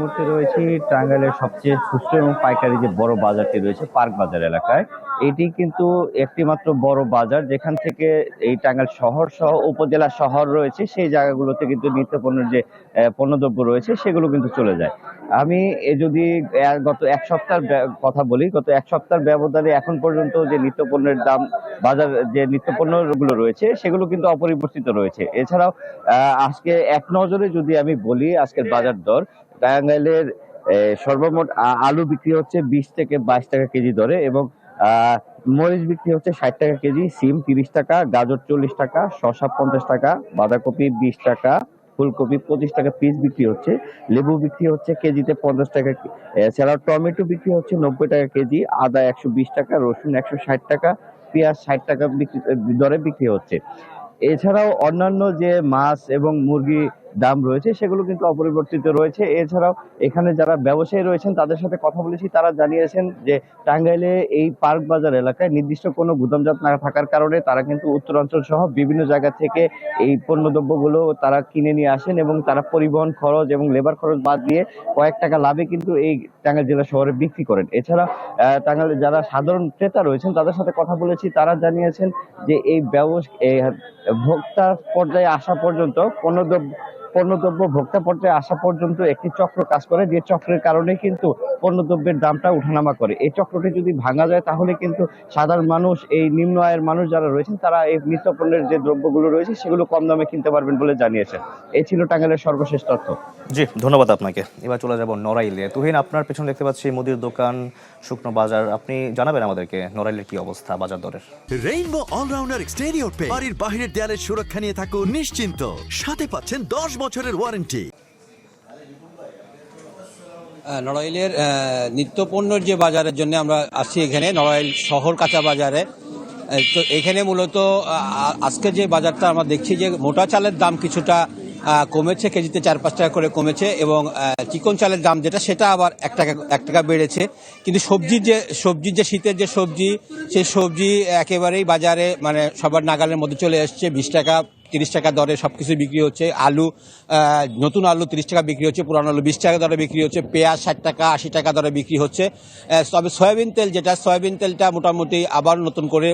মুহূর্তে রয়েছি টাঙ্গাইলের সবচেয়ে খুচরো এবং পাইকারি যে বড় বাজারটি রয়েছে পার্ক বাজার এলাকায়। এটি কিন্তু একটি মাত্র বড় বাজার যেখান থেকে এই টাঙ্গাইল শহর সহ উপজেলা শহর রয়েছে সেই জায়গাগুলোতে কিন্তু নিত্য পণ্যের যে পণ্যদ্রব্য রয়েছে সেগুলো কিন্তু চলে যায়। আমি যদি গত এক সপ্তাহ কথা বলি, গত এক সপ্তাহ ব্যবধানে এখন পর্যন্ত যে নিত্য পণ্যের দাম বাজার যে নিত্য পণ্যগুলো রয়েছে সেগুলো কিন্তু অপরিবর্তিত রয়েছে। এছাড়াও আজকে এক নজরে যদি আমি বলি আজকের বাজার দর, টাঙ্গাইলের সর্বমোট আলু বিক্রি হচ্ছে 20 থেকে 22 টাকা কেজি দরে এবং মরিচ বিক্রি হচ্ছে 60 টাকা কেজি, সিম 30 টাকা, গাজর 40 টাকা, শসা 50 টাকা, বাঁধাকপি 20 টাকা, ফুলকপি 25 টাকা পিস বিক্রি হচ্ছে, লেবু বিক্রি হচ্ছে কেজিতে 50 টাকা, এছাড়াও টমেটো বিক্রি হচ্ছে 90 টাকা কেজি, আদা 120 টাকা, রসুন 160 টাকা, পেঁয়াজ 60 টাকা দরে বিক্রি হচ্ছে। এছাড়াও অন্যান্য যে মাছ এবং মুরগি দাম রয়েছে সেগুলো কিন্তু অপরিবর্তিত রয়েছে। এছাড়াও এখানে যারা ব্যবসায়ী রয়েছেন তাদের সাথে কথা বলেছি, তারা জানিয়েছেন যে টাঙ্গাইলে এই পার্ক বাজার এলাকায় নির্দিষ্ট কোনো গুদামজাত না থাকার কারণে তারা কিন্তু উত্তরাঞ্চল সহ বিভিন্ন জায়গা থেকে এই পণ্যদ্রব্যগুলো তারা কিনে নিয়ে আসেন এবং তারা পরিবহন খরচ এবং লেবার খরচ বাদ দিয়ে কয়েক টাকা লাভে কিন্তু এই টাঙ্গাইল জেলা শহরে বিক্রি করেন। এছাড়া টাঙ্গাইলে যারা সাধারণ ক্রেতা রয়েছেন তাদের সাথে কথা বলেছি, তারা জানিয়েছেন যে এই ভোক্তা পর্যায়ে আসা পর্যন্ত পণ্যদ্রব্য ভোক্তা পর্যায়ে আসা পর্যন্ত একটি চক্র কাজ করে, যে চক্রের কারণে কিন্তু পণ্যদ্রব্যের দামটা উঠানামা করে। এই চক্রটি যদি ভাঙা যায় তাহলে কিন্তু সাধারণ মানুষ, এই নিম্ন আয়ের মানুষ যারা রয়েছেন তারা এই নিত্য পণ্যের যে দ্রব্যগুলো রয়েছে সেগুলো কম দামে কিনতে পারবেন বলে জানিয়েছেন। এই ছিল টাঙ্গাইলের সর্বশেষ তথ্য। জি, ধন্যবাদ আপনাকে। এবার চলে যাব নড়াইলে। তুহিন, আপনার পেছনে দেখতে পাচ্ছি মুদির দোকান, শুকনো বাজার। আপনি জানাবেন আমাদেরকে নড়াইলের কি অবস্থা বাজার দরের? রেইনবো অলরাউন্ডার এক্সটেরিয়র পেইন্ট বাড়ির বাহিরের দেয়ালের সুরক্ষা নিয়ে থাকুন নিশ্চিন্ত, সাথে পাচ্ছেন 10 বছরের ওয়ারেন্টি। নড়াইলের নিত্যপণ্যের যে বাজারের জন্য আমরা আসছি এখানে নড়াইল শহর কাঁচা বাজারে। তো এখানে মূলত আজকে যে বাজারটা আমরা দেখছি যে মোটা চালের দাম কিছুটা কমেছে, কেজিতে 4-5 টাকা করে কমেছে, এবং চিকন চালের দাম যেটা সেটা আবার 1 টাকা বেড়েছে। কিন্তু সবজির যে শীতের যে সবজি, সেই সবজি একেবারেই বাজারে মানে সবার নাগালের মধ্যে চলে এসছে। 20 টাকা 30 টাকা দরে সবকিছু বিক্রি হচ্ছে। আলু, নতুন আলু 30 টাকা বিক্রি হচ্ছে, পুরানো আলু 20 টাকা দরে বিক্রি হচ্ছে। পেঁয়াজ 60 টাকা 80 টাকা দরে বিক্রি হচ্ছে। তবে সয়াবিন তেলটা মোটামুটি আবার নতুন করে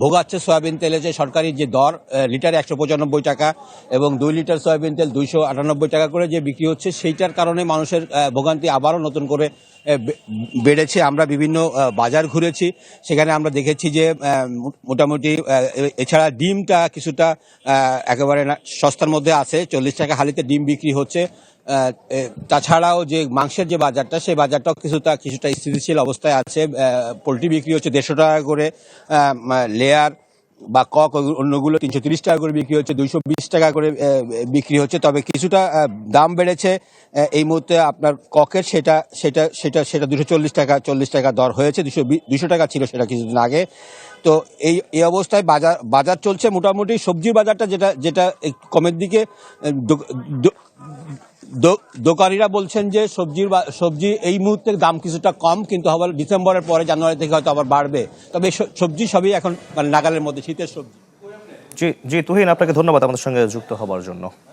ভোগাচ্ছে। সয়াবিন তেলের যে সরকারি যে দর, লিটারে 195 টাকা এবং 2 লিটার সয়াবিন তেল 298 টাকা করে যে বিক্রি হচ্ছে, সেইটার কারণে মানুষের ভোগান্তি আবারও নতুন করে বেড়েছে। আমরা বিভিন্ন বাজার ঘুরেছি, সেখানে আমরা দেখেছি যে মোটামুটি এছাড়া ডিমটা কিছুটা একেবারে সস্তার মধ্যে আছে, 40 টাকা হালিতে ডিম বিক্রি হচ্ছে। তাছাড়াও যে মাংসের যে বাজারটা, সেই বাজারটাও কিছুটা স্থিতিশীল অবস্থায় আছে। পোলট্রি বিক্রি হচ্ছে 150 টাকা করে, লেয়ার বা কক অন্যগুলো 330 টাকা করে বিক্রি হচ্ছে, 220 টাকা করে বিক্রি হচ্ছে। তবে কিছুটা দাম বেড়েছে এই মুহূর্তে আপনার ককের, সেটা 240 টাকা দর হয়েছে, 200 টাকা ছিল সেটা কিছুদিন আগে। তো এই অবস্থায় বাজার চলছে। মোটামুটি সবজির বাজারটা যেটা কমের দিকে, দোকানিরা বলছেন যে সবজি এই মুহূর্তে দাম কিছুটা কম, কিন্তু আবার ডিসেম্বরের পরে জানুয়ারি থেকে হয়তো আবার বাড়বে। তবে সবজি সবই এখন নাগালের মধ্যে, শীতের সবজি। জি তুহিন, আপনাকে ধন্যবাদ আমাদের সঙ্গে যুক্ত হবার জন্য।